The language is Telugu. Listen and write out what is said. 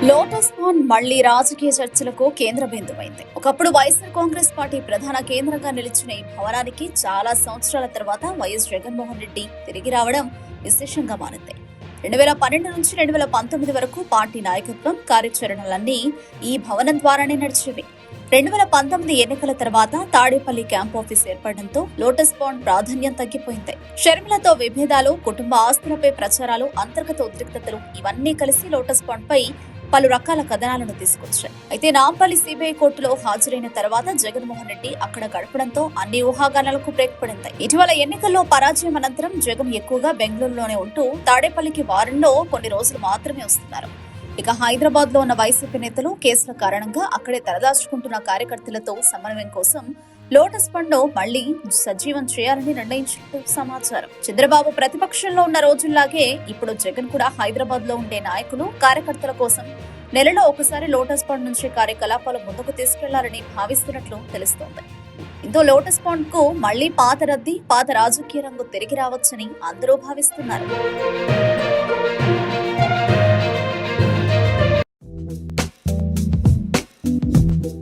లోటస్ పాండ్ మళ్లీ రాజకీయ చర్చలకు కేంద్ర బిందువైంది. ఒకప్పుడు వైఎస్ఆర్ కాంగ్రెస్ పార్టీ ప్రధాన కేంద్రంగా నిలిచిన ఈ భవనానికి చాలా సంవత్సరాల తర్వాత వైఎస్ జగన్మోహన్ రెడ్డి తిరిగి రావడం విశేషంగా మారింది. 2012 నుంచి 2019 వరకు పార్టీ నాయకత్వం కార్యాచరణలన్నీ ఈ భవనం ద్వారానే నడిచేవి. 2019 ఎన్నికల తర్వాత తాడేపల్లి క్యాంప్ ఆఫీస్ ఏర్పడడంతో లోటస్ పాండ్ ప్రాధాన్యం తగ్గిపోయింది. షర్మిలతో విభేదాలు, కుటుంబ ఆస్తులపై ప్రచారాలు, అంతర్గత ఉద్రిక్తతలు ఇవన్నీ కలిసి లోటస్ పాండ్ పై పలు రకాల కథనాలను తీసుకొచ్చాయి. అయితే నాంపల్లి సిబిఐ కోర్టులో హాజరైన తర్వాత జగన్మోహన్ రెడ్డి అక్కడ గడపడంతో అన్ని ఊహాగానాలకు బ్రేక్ పడింది. ఇటీవల ఎన్నికల్లో పరాజయం అనంతరం జగన్ ఎక్కువగా బెంగళూరులోనే ఉంటూ తాడేపల్లికి వారంలో కొన్ని రోజులు మాత్రమే వస్తున్నారు. ఇక హైదరాబాద్ లో ఉన్న వైసీపీ నేతలు కేసుల కారణంగా అక్కడే తలదాచుకుంటున్న కార్యకర్తలతో సమన్వయం కోసం లోటస్ పాండ్ ను మళ్లీ సజీవం చేయాలని నిర్ణయించినట్టు సమాచారం. చంద్రబాబు ప్రతిపక్షంలో ఉన్న రోజుల్లాగే ఇప్పుడు జగన్ కూడా హైదరాబాద్ లో ఉండే నాయకులు, కార్యకర్తల కోసం నెలలో ఒకసారి లోటస్ పాండ్ నుంచి కార్యకలాపాలు ముందుకు తీసుకెళ్లాలని భావిస్తున్నట్లు తెలుస్తోంది. ఇంతో లోటస్ పాండ్ కు మళ్లీ పాత రద్దీ, పాత రాజకీయ రంగు తిరిగి రావచ్చని అందరూ భావిస్తున్నారు.